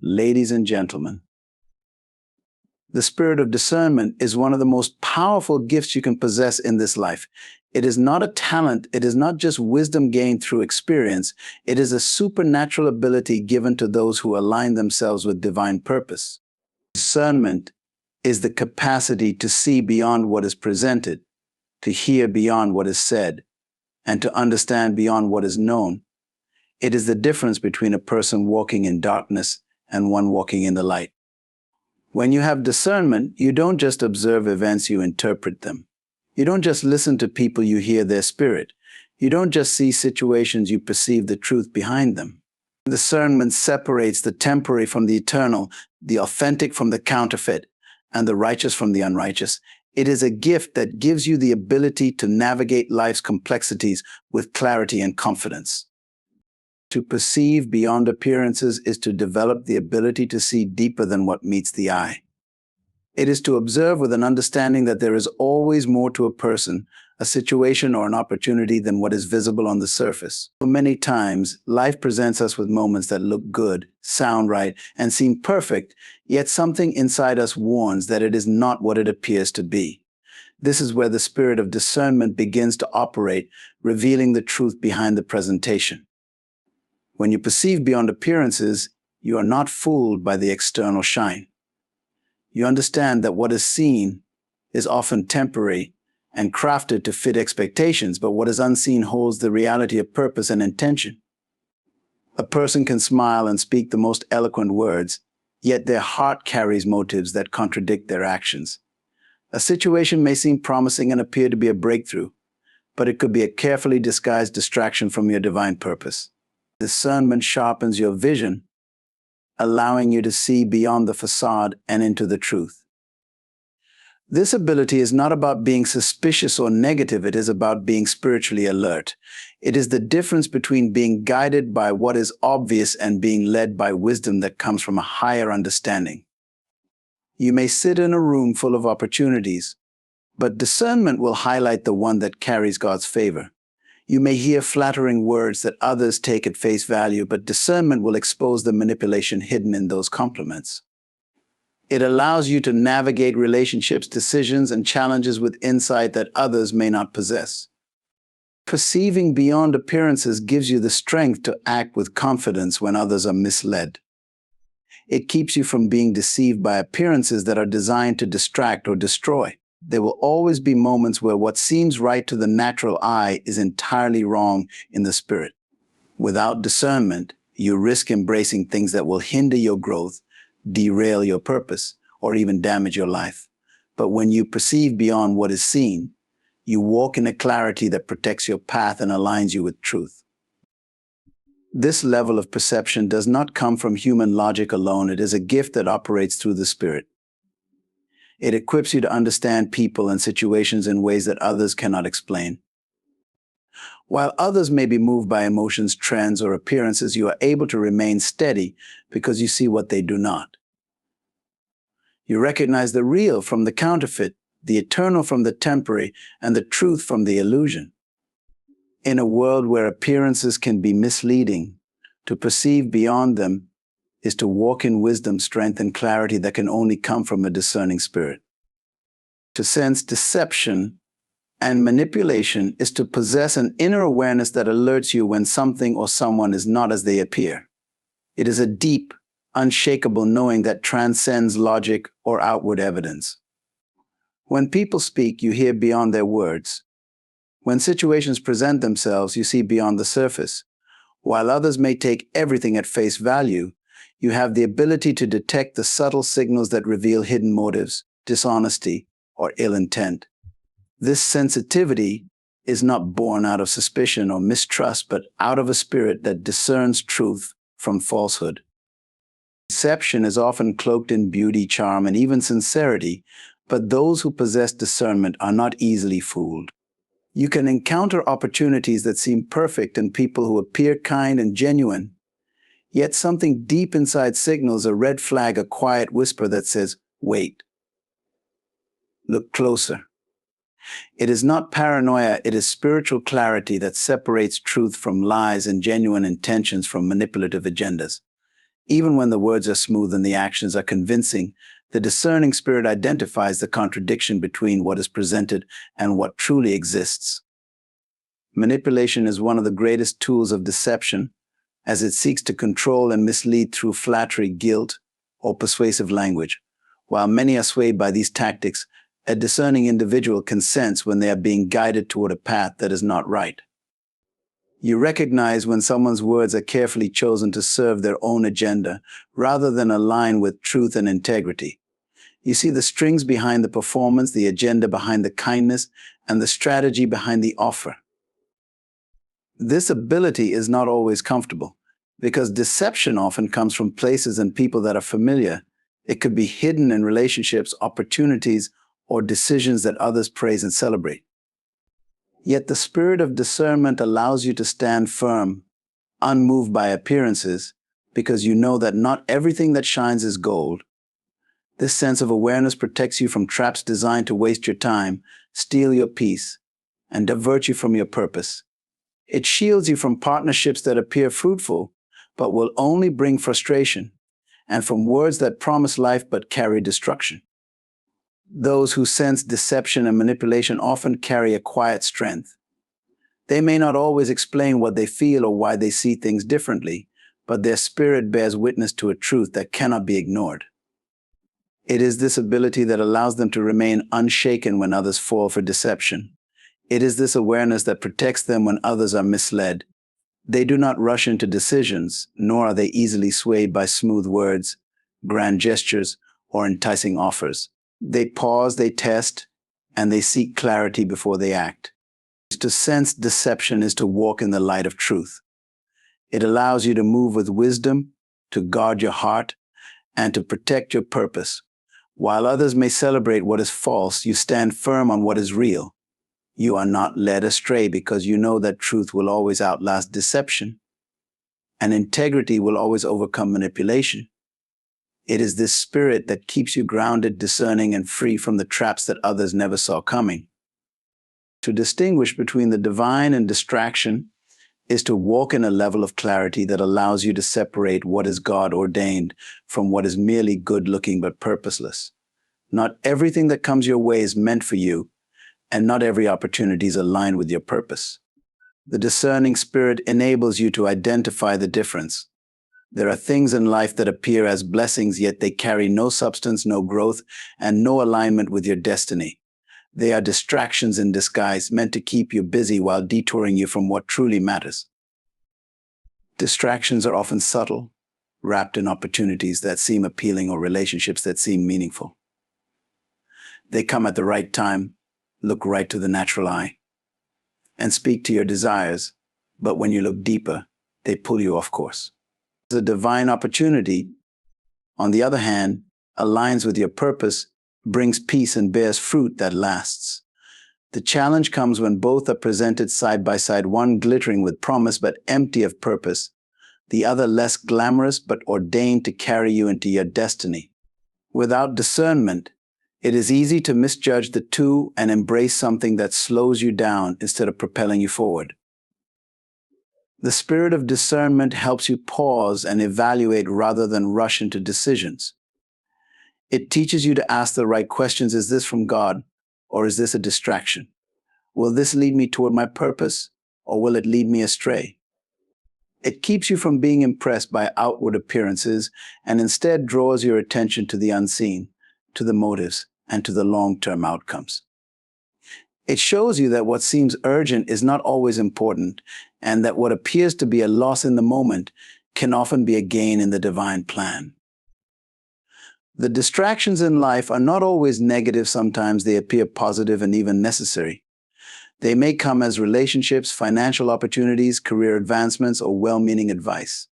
Ladies and gentlemen, the spirit of discernment is one of the most powerful gifts you can possess in this life. It is not a talent. It is not just wisdom gained through experience. It is a supernatural ability given to those who align themselves with divine purpose. Discernment is the capacity to see beyond what is presented, to hear beyond what is said, and to understand beyond what is known. It is the difference between a person walking in darkness and one walking in the light. When you have discernment, you don't just observe events, you interpret them. You don't just listen to people, you hear their spirit. You don't just see situations, you perceive the truth behind them. Discernment separates the temporary from the eternal, the authentic from the counterfeit, and the righteous from the unrighteous. It is a gift that gives you the ability to navigate life's complexities with clarity and confidence. To perceive beyond appearances is to develop the ability to see deeper than what meets the eye. It is to observe with an understanding that there is always more to a person, a situation, or an opportunity than what is visible on the surface. Many times, life presents us with moments that look good, sound right, and seem perfect, yet something inside us warns that it is not what it appears to be. This is where the spirit of discernment begins to operate, revealing the truth behind the presentation. When you perceive beyond appearances, you are not fooled by the external shine. You understand that what is seen is often temporary and crafted to fit expectations, but what is unseen holds the reality of purpose and intention. A person can smile and speak the most eloquent words, yet their heart carries motives that contradict their actions. A situation may seem promising and appear to be a breakthrough, but it could be a carefully disguised distraction from your divine purpose. Discernment sharpens your vision, allowing you to see beyond the facade and into the truth. This ability is not about being suspicious or negative, it is about being spiritually alert. It is the difference between being guided by what is obvious and being led by wisdom that comes from a higher understanding. You may sit in a room full of opportunities, but discernment will highlight the one that carries God's favor. You may hear flattering words that others take at face value, but discernment will expose the manipulation hidden in those compliments. It allows you to navigate relationships, decisions, and challenges with insight that others may not possess. Perceiving beyond appearances gives you the strength to act with confidence when others are misled. It keeps you from being deceived by appearances that are designed to distract or destroy. There will always be moments where what seems right to the natural eye is entirely wrong in the spirit. Without discernment, you risk embracing things that will hinder your growth, derail your purpose, or even damage your life. But when you perceive beyond what is seen, you walk in a clarity that protects your path and aligns you with truth. This level of perception does not come from human logic alone. It is a gift that operates through the Spirit. It equips you to understand people and situations in ways that others cannot explain. While others may be moved by emotions, trends, or appearances, you are able to remain steady because you see what they do not. You recognize the real from the counterfeit, the eternal from the temporary, and the truth from the illusion. In a world where appearances can be misleading, to perceive beyond them is to walk in wisdom, strength, and clarity that can only come from a discerning spirit. To sense deception and manipulation is to possess an inner awareness that alerts you when something or someone is not as they appear. It is a deep, unshakable knowing that transcends logic or outward evidence. When people speak, you hear beyond their words. When situations present themselves, you see beyond the surface. While others may take everything at face value, you have the ability to detect the subtle signals that reveal hidden motives, dishonesty, or ill intent. This sensitivity is not born out of suspicion or mistrust, but out of a spirit that discerns truth from falsehood. Deception is often cloaked in beauty, charm, and even sincerity, but those who possess discernment are not easily fooled. You can encounter opportunities that seem perfect and people who appear kind and genuine, yet something deep inside signals a red flag, a quiet whisper that says, "Wait. Look closer." It is not paranoia, it is spiritual clarity that separates truth from lies and genuine intentions from manipulative agendas. Even when the words are smooth and the actions are convincing, the discerning spirit identifies the contradiction between what is presented and what truly exists. Manipulation is one of the greatest tools of deception, as it seeks to control and mislead through flattery, guilt, or persuasive language. While many are swayed by these tactics, a discerning individual can sense when they are being guided toward a path that is not right. You recognize when someone's words are carefully chosen to serve their own agenda rather than align with truth and integrity. You see the strings behind the performance, the agenda behind the kindness, and the strategy behind the offer. This ability is not always comfortable, because deception often comes from places and people that are familiar. It could be hidden in relationships, opportunities, or decisions that others praise and celebrate. Yet the spirit of discernment allows you to stand firm, unmoved by appearances, because you know that not everything that shines is gold. This sense of awareness protects you from traps designed to waste your time, steal your peace, and divert you from your purpose. It shields you from partnerships that appear fruitful, but will only bring frustration, and from words that promise life but carry destruction. Those who sense deception and manipulation often carry a quiet strength. They may not always explain what they feel or why they see things differently, but their spirit bears witness to a truth that cannot be ignored. It is this ability that allows them to remain unshaken when others fall for deception. It is this awareness that protects them when others are misled. They do not rush into decisions, nor are they easily swayed by smooth words, grand gestures, or enticing offers. They pause, they test, and they seek clarity before they act. To sense deception is to walk in the light of truth. It allows you to move with wisdom, to guard your heart, and to protect your purpose. While others may celebrate what is false, you stand firm on what is real. You are not led astray because you know that truth will always outlast deception, and integrity will always overcome manipulation. It is this spirit that keeps you grounded, discerning, and free from the traps that others never saw coming. To distinguish between the divine and distraction is to walk in a level of clarity that allows you to separate what is God ordained from what is merely good-looking but purposeless. Not everything that comes your way is meant for you, and not every opportunity is aligned with your purpose. The discerning spirit enables you to identify the difference. There are things in life that appear as blessings, yet they carry no substance, no growth, and no alignment with your destiny. They are distractions in disguise, meant to keep you busy while detouring you from what truly matters. Distractions are often subtle, wrapped in opportunities that seem appealing or relationships that seem meaningful. They come at the right time, look right to the natural eye, and speak to your desires, but when you look deeper, they pull you off course. The divine opportunity, on the other hand, aligns with your purpose, brings peace, and bears fruit that lasts. The challenge comes when both are presented side by side, one glittering with promise but empty of purpose, the other less glamorous but ordained to carry you into your destiny. Without discernment, it is easy to misjudge the two and embrace something that slows you down instead of propelling you forward. The spirit of discernment helps you pause and evaluate rather than rush into decisions. It teaches you to ask the right questions. Is this from God, or is this a distraction? Will this lead me toward my purpose, or will it lead me astray? It keeps you from being impressed by outward appearances and instead draws your attention to the unseen, to the motives, and to the long-term outcomes. It shows you that what seems urgent is not always important, and that what appears to be a loss in the moment can often be a gain in the divine plan. The distractions in life are not always negative. Sometimes they appear positive and even necessary. They may come as relationships, financial opportunities, career advancements, or well-meaning advice.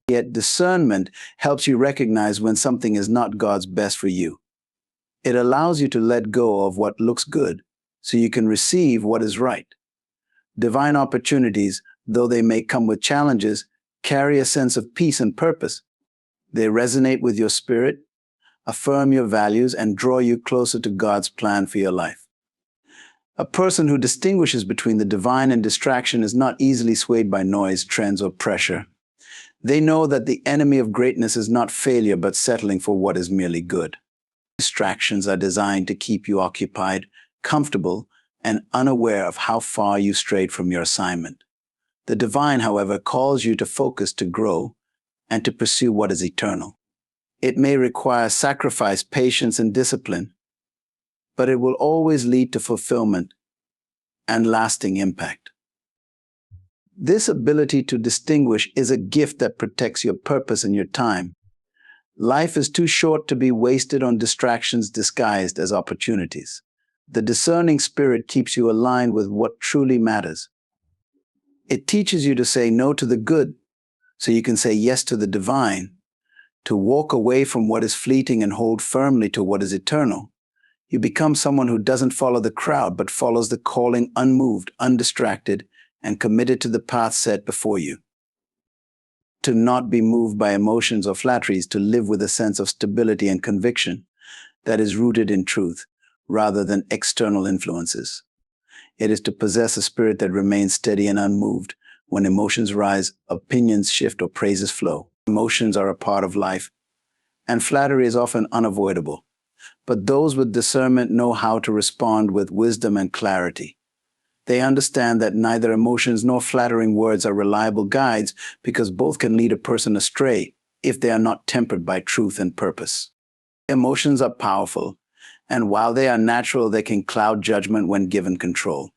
Yet discernment helps you recognize when something is not God's best for you. It allows you to let go of what looks good so you can receive what is right. Divine opportunities, though they may come with challenges, carry a sense of peace and purpose. They resonate with your spirit, affirm your values, and draw you closer to God's plan for your life. A person who distinguishes between the divine and distraction is not easily swayed by noise, trends, or pressure. They know that the enemy of greatness is not failure, but settling for what is merely good. Distractions are designed to keep you occupied, comfortable, and unaware of how far you strayed from your assignment. The divine, however, calls you to focus, to grow, and to pursue what is eternal. It may require sacrifice, patience, and discipline, but it will always lead to fulfillment and lasting impact. This ability to distinguish is a gift that protects your purpose and your time. Life is too short to be wasted on distractions disguised as opportunities. The discerning spirit keeps you aligned with what truly matters. It teaches you to say no to the good so you can say yes to the divine, to walk away from what is fleeting and hold firmly to what is eternal. You become someone who doesn't follow the crowd, but follows the calling, unmoved, undistracted, and committed to the path set before you. To not be moved by emotions or flatteries, to live with a sense of stability and conviction that is rooted in truth rather than external influences. It is to possess a spirit that remains steady and unmoved when emotions rise, opinions shift, or praises flow. Emotions are a part of life, and flattery is often unavoidable. But those with discernment know how to respond with wisdom and clarity. They understand that neither emotions nor flattering words are reliable guides, because both can lead a person astray if they are not tempered by truth and purpose. Emotions are powerful, and while they are natural, they can cloud judgment when given control.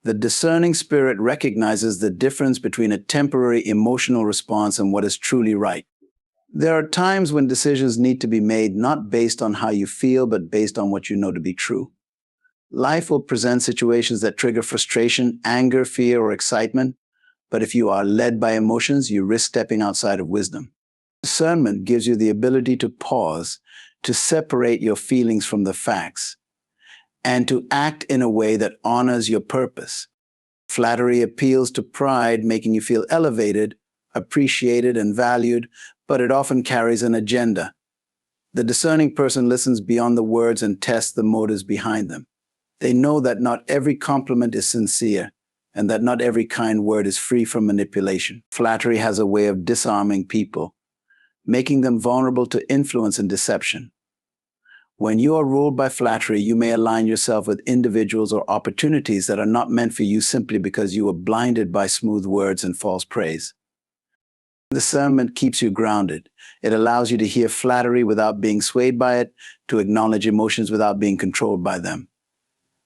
The discerning spirit recognizes the difference between a temporary emotional response and what is truly right. There are times when decisions need to be made not based on how you feel, but based on what you know to be true. Life will present situations that trigger frustration, anger, fear, or excitement, but if you are led by emotions, you risk stepping outside of wisdom. Discernment gives you the ability to pause, to separate your feelings from the facts, and to act in a way that honors your purpose. Flattery appeals to pride, making you feel elevated, appreciated, and valued, but it often carries an agenda. The discerning person listens beyond the words and tests the motives behind them. They know that not every compliment is sincere, and that not every kind word is free from manipulation. Flattery has a way of disarming people, making them vulnerable to influence and deception. When you are ruled by flattery, you may align yourself with individuals or opportunities that are not meant for you simply because you were blinded by smooth words and false praise. Discernment keeps you grounded. It allows you to hear flattery without being swayed by it, to acknowledge emotions without being controlled by them.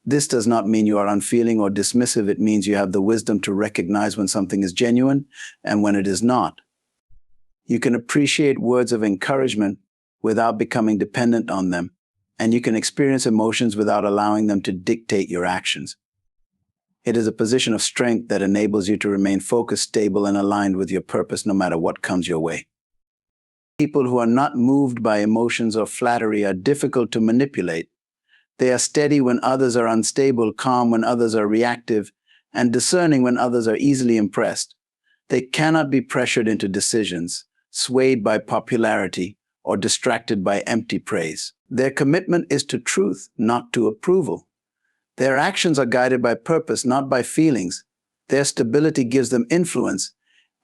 This does not mean you are unfeeling or dismissive. It means you have the wisdom to recognize when something is genuine and when it is not. You can appreciate words of encouragement without becoming dependent on them, and you can experience emotions without allowing them to dictate your actions. It is a position of strength that enables you to remain focused, stable, and aligned with your purpose no matter what comes your way. People who are not moved by emotions or flattery are difficult to manipulate. They are steady when others are unstable, calm when others are reactive, and discerning when others are easily impressed. They cannot be pressured into decisions, swayed by popularity, or distracted by empty praise. Their commitment is to truth, not to approval. Their actions are guided by purpose, not by feelings. Their stability gives them influence,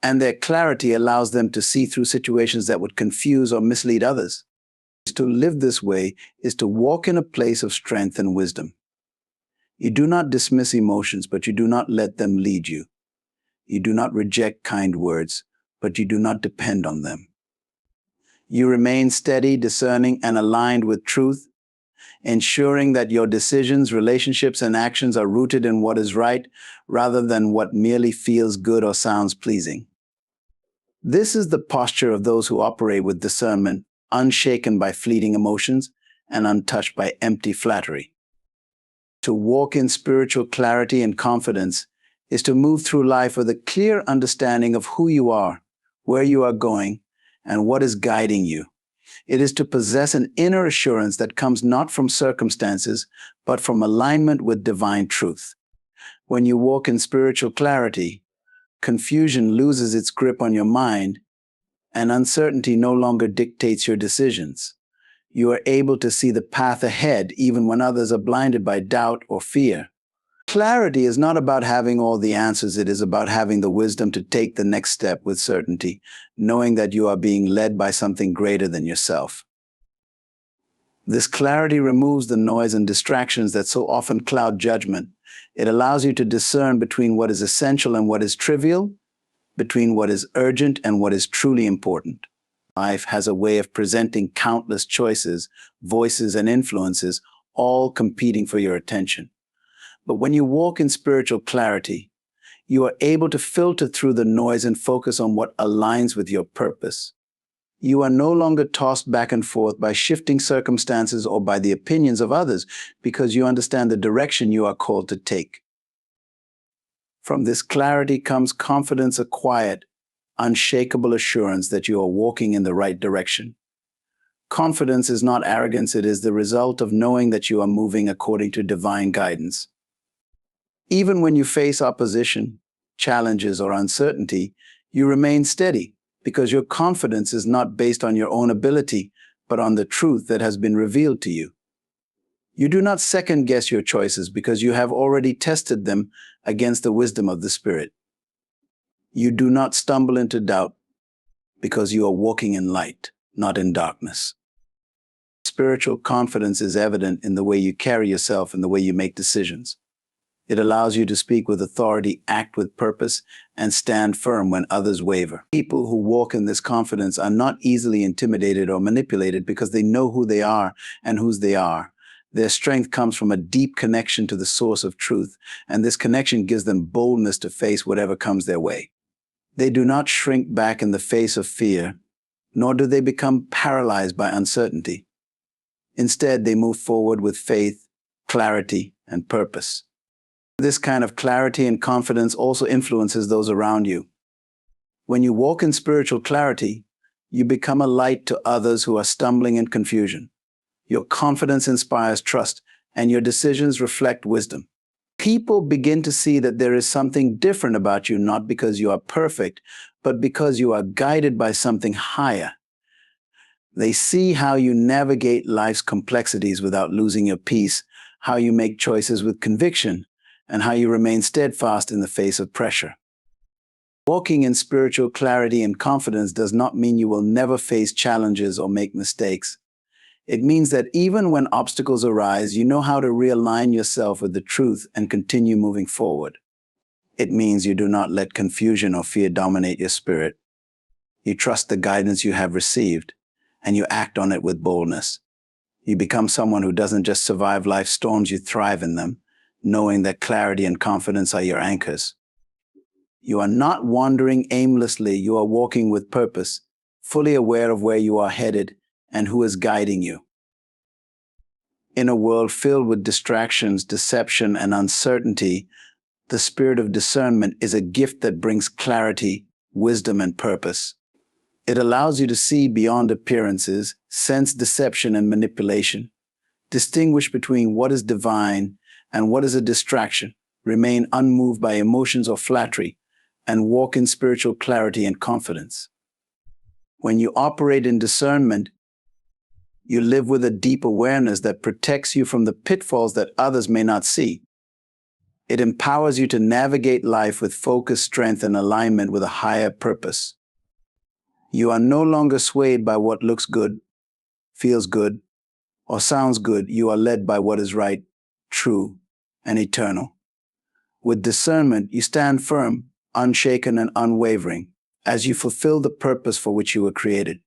and their clarity allows them to see through situations that would confuse or mislead others. To live this way is to walk in a place of strength and wisdom. You do not dismiss emotions, but you do not let them lead you. You do not reject kind words, but you do not depend on them. You remain steady, discerning, and aligned with truth, ensuring that your decisions, relationships, and actions are rooted in what is right rather than what merely feels good or sounds pleasing. This is the posture of those who operate with discernment, unshaken by fleeting emotions and untouched by empty flattery. To walk in spiritual clarity and confidence is to move through life with a clear understanding of who you are, where you are going, and what is guiding you. It is to possess an inner assurance that comes not from circumstances, but from alignment with divine truth. When you walk in spiritual clarity, confusion loses its grip on your mind, and uncertainty no longer dictates your decisions. You are able to see the path ahead even when others are blinded by doubt or fear. Clarity is not about having all the answers. It is about having the wisdom to take the next step with certainty, knowing that you are being led by something greater than yourself. This clarity removes the noise and distractions that so often cloud judgment. It allows you to discern between what is essential and what is trivial, between what is urgent and what is truly important. Life has a way of presenting countless choices, voices, and influences, all competing for your attention. But when you walk in spiritual clarity, you are able to filter through the noise and focus on what aligns with your purpose. You are no longer tossed back and forth by shifting circumstances or by the opinions of others, because you understand the direction you are called to take. From this clarity comes confidence, a quiet, unshakable assurance that you are walking in the right direction. Confidence is not arrogance, it is the result of knowing that you are moving according to divine guidance. Even when you face opposition, challenges, or uncertainty, you remain steady, because your confidence is not based on your own ability, but on the truth that has been revealed to you. You do not second-guess your choices because you have already tested them against the wisdom of the Spirit. You do not stumble into doubt because you are walking in light, not in darkness. Spiritual confidence is evident in the way you carry yourself and the way you make decisions. It allows you to speak with authority, act with purpose, and stand firm when others waver. People who walk in this confidence are not easily intimidated or manipulated because they know who they are and whose they are. Their strength comes from a deep connection to the source of truth, and this connection gives them boldness to face whatever comes their way. They do not shrink back in the face of fear, nor do they become paralyzed by uncertainty. Instead, they move forward with faith, clarity, and purpose. This kind of clarity and confidence also influences those around you. When you walk in spiritual clarity, you become a light to others who are stumbling in confusion. Your confidence inspires trust, and your decisions reflect wisdom. People begin to see that there is something different about you, not because you are perfect, but because you are guided by something higher. They see how you navigate life's complexities without losing your peace, how you make choices with conviction, and how you remain steadfast in the face of pressure. Walking in spiritual clarity and confidence does not mean you will never face challenges or make mistakes. It means that even when obstacles arise, you know how to realign yourself with the truth and continue moving forward. It means you do not let confusion or fear dominate your spirit. You trust the guidance you have received, and you act on it with boldness. You become someone who doesn't just survive life's storms, you thrive in them, knowing that clarity and confidence are your anchors. You are not wandering aimlessly, you are walking with purpose, fully aware of where you are headed and who is guiding you. In a world filled with distractions, deception, and uncertainty, the spirit of discernment is a gift that brings clarity, wisdom, and purpose. It allows you to see beyond appearances, sense deception and manipulation, distinguish between what is divine and what is a distraction, remain unmoved by emotions or flattery, and walk in spiritual clarity and confidence. When you operate in discernment, you live with a deep awareness that protects you from the pitfalls that others may not see. It empowers you to navigate life with focus, strength, and alignment with a higher purpose. You are no longer swayed by what looks good, feels good, or sounds good. You are led by what is right, true, and eternal. With discernment, you stand firm, unshaken, and unwavering as you fulfill the purpose for which you were created.